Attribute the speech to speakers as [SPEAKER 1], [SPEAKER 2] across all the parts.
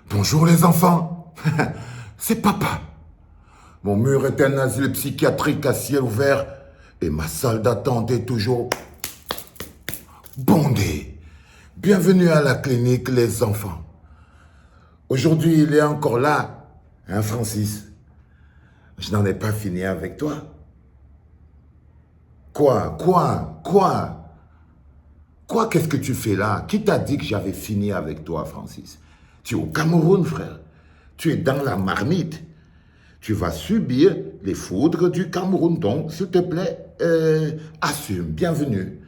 [SPEAKER 1] Bonjour les enfants, c'est papa. Mon mur est un asile psychiatrique à ciel ouvert et ma salle d'attente est toujours bondée. Bienvenue à la clinique les enfants. Aujourd'hui, il est encore là, hein Francis? Je n'en ai pas fini avec toi. Quoi? Qu'est-ce que tu fais là? Qui t'a dit que j'avais fini avec toi, Francis? Tu es au Cameroun, frère. Tu es dans la marmite. Tu vas subir les foudres du Cameroun. Donc, s'il te plaît, assume. Bienvenue.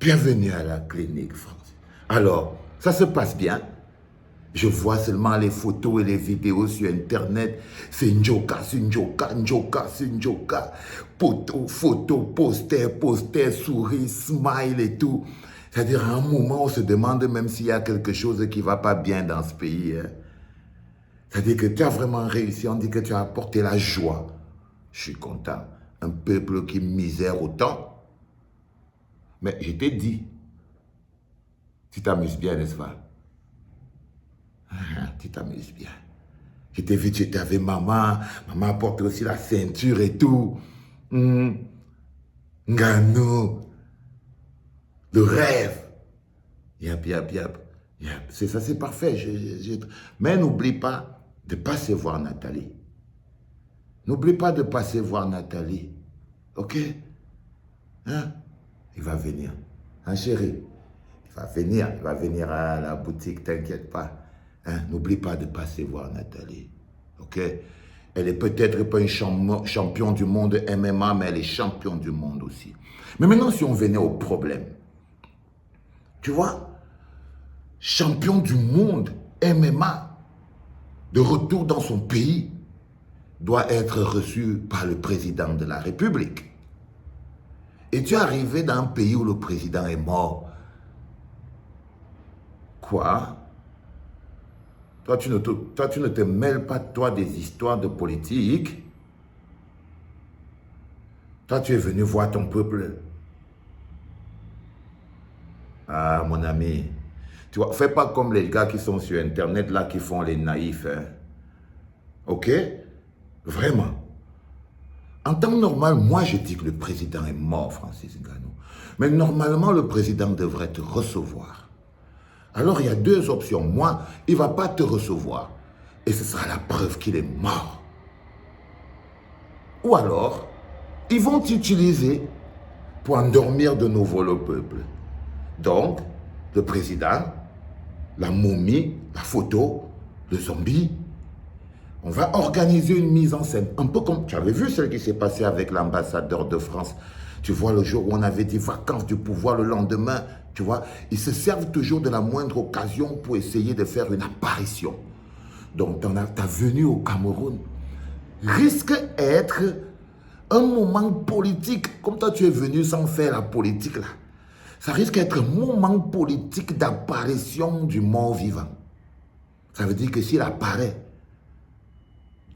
[SPEAKER 1] Bienvenue à la clinique, Francis. Alors, ça se passe bien? Je vois seulement les photos et les vidéos sur Internet. C'est Njoka, c'est Njoka, Njoka, c'est Njoka. Photo, poster, souris, smile et tout. C'est-à-dire, à un moment, on se demande même s'il y a quelque chose qui ne va pas bien dans ce pays. Hein. C'est-à-dire que tu as vraiment réussi, on dit que tu as apporté la joie. Je suis content. Un peuple qui misère autant. Mais je t'ai dit, tu t'amuses bien, n'est-ce pas? Tu t'amuses bien. Je t'ai vu, tu étais avec maman. Maman a porté aussi la ceinture et tout. Ngano. Le rêve. Yap. C'est ça, c'est parfait. Mais n'oublie pas de passer voir Nathalie. N'oublie pas de passer voir Nathalie. Ok? Hein? Il va venir. Hein, chérie? Il va venir à la boutique, t'inquiète pas. Hein? N'oublie pas de passer voir Nathalie. Ok? Elle est peut-être pas une champion du monde MMA, mais elle est championne du monde aussi. Mais maintenant, si on venait au problème, tu vois, champion du monde MMA, de retour dans son pays, doit être reçu par le président de la République. Et tu es arrivé dans un pays où le président est mort. Quoi? Toi, tu ne te mêles pas, toi, des histoires de politique. Toi, tu es venu voir ton peuple. Ah, mon ami. Tu vois, fais pas comme les gars qui sont sur Internet, là, qui font les naïfs. Hein. Ok? Vraiment. En temps normal, moi, je dis que le président est mort, Francis Ngannou. Mais normalement, le président devrait te recevoir. Alors, il y a deux options. Moi, il ne va pas te recevoir. Et ce sera la preuve qu'il est mort. Ou alors, ils vont t'utiliser pour endormir de nouveau le peuple. Donc, le président, la momie, la photo, le zombie, on va organiser une mise en scène. Un peu comme, tu avais vu ce qui s'est passé avec l'ambassadeur de France. Tu vois, le jour où on avait des vacances du pouvoir, le lendemain, tu vois, ils se servent toujours de la moindre occasion pour essayer de faire une apparition. Donc, ta venue au Cameroun risque d'être un moment politique. Comme toi, tu es venu sans faire la politique, là. Ça risque d'être un moment politique d'apparition du mort vivant. Ça veut dire que s'il apparaît,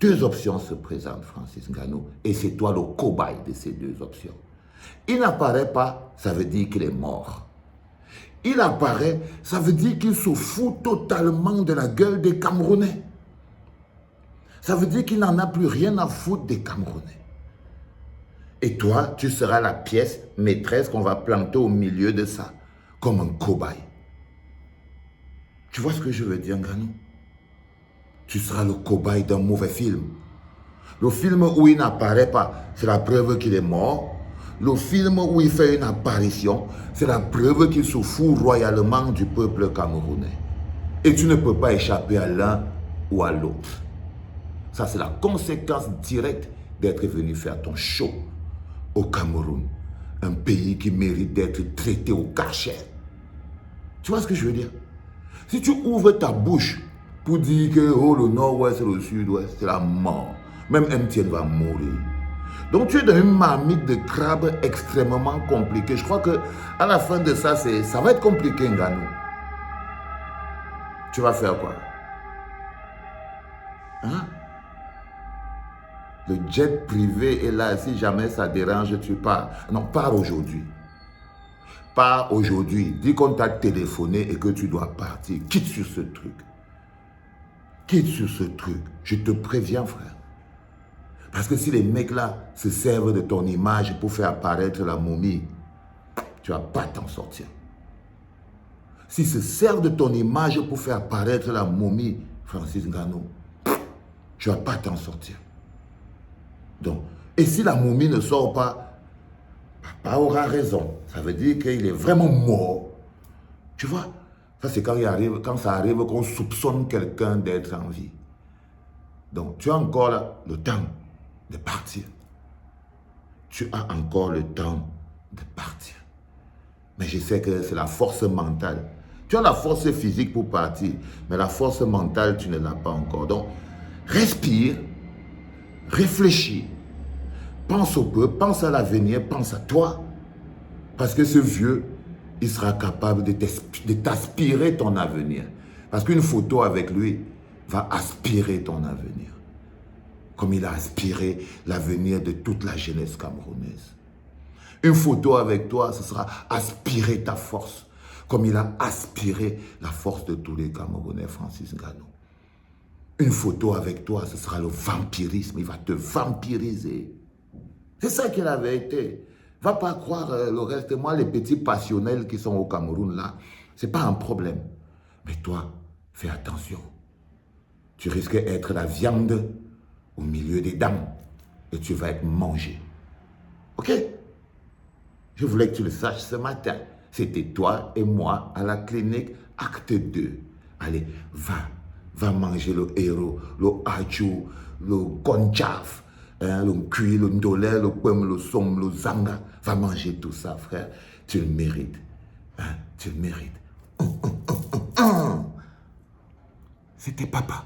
[SPEAKER 1] deux options se présentent, Francis Ngannou, et c'est toi le cobaye de ces deux options. Il n'apparaît pas, ça veut dire qu'il est mort. Il apparaît, ça veut dire qu'il se fout totalement de la gueule des Camerounais. Ça veut dire qu'il n'en a plus rien à foutre des Camerounais. Et toi, tu seras la pièce maîtresse qu'on va planter au milieu de ça, comme un cobaye. Tu vois ce que je veux dire, Ngannou? Tu seras le cobaye d'un mauvais film. Le film où il n'apparaît pas, c'est la preuve qu'il est mort. Le film où il fait une apparition, c'est la preuve qu'il se fout royalement du peuple camerounais. Et tu ne peux pas échapper à l'un ou à l'autre. Ça, c'est la conséquence directe d'être venu faire ton show au Cameroun. Un pays qui mérite d'être traité au Karcher. Tu vois ce que je veux dire? Si tu ouvres ta bouche pour dire que oh, le nord-ouest et le sud-ouest, c'est la mort. Même MTN va mourir. Donc tu es dans une marmite de crabe extrêmement compliquée. Je crois que à la fin de ça, ça va être compliqué, Ngannou. Tu vas faire quoi? Hein? Le jet privé est là. Si jamais ça dérange, tu pars. Non, pars aujourd'hui. Pars aujourd'hui. Dis qu'on t'a téléphoné et que tu dois partir. Quitte sur ce truc. quitte sur ce truc. Je te préviens, frère. Parce que si les mecs là se servent de ton image pour faire apparaître la momie, tu ne vas pas t'en sortir. S'ils se servent de ton image pour faire apparaître la momie, Francis Ngannou, tu ne vas pas t'en sortir. Donc, et si la momie ne sort pas, papa aura raison. Ça veut dire qu'il est vraiment mort. Tu vois, ça c'est quand ça arrive qu'on soupçonne quelqu'un d'être en vie. Donc, tu as encore là, le temps de partir. Tu as encore le temps de partir. Mais je sais que c'est la force mentale. Tu as la force physique pour partir, mais la force mentale, tu ne l'as pas encore. Donc, respire, réfléchis, pense au peuple, pense à l'avenir, pense à toi. Parce que ce vieux, il sera capable de t'aspirer ton avenir. Parce qu'une photo avec lui va aspirer ton avenir. Comme il a aspiré l'avenir de toute la jeunesse camerounaise. Une photo avec toi, ce sera aspirer ta force. Comme il a aspiré la force de tous les Camerounais, Francis Ngannou. Une photo avec toi, ce sera le vampirisme. Il va te vampiriser. C'est ça qui est la vérité. Va pas croire le reste. Moi, les petits passionnels qui sont au Cameroun, là, c'est pas un problème. Mais toi, fais attention. Tu risques d'être la viande au milieu des dents. Et tu vas être mangé. Ok? Je voulais que tu le saches ce matin. C'était toi et moi à la clinique, acte 2. Allez, va manger le héros, le hachou, le konchaf, le cuit, le ndolé, le pomme, le som, le zanga. Va manger tout ça, frère. Tu le mérites. Hein? Tu le mérites. C'était papa.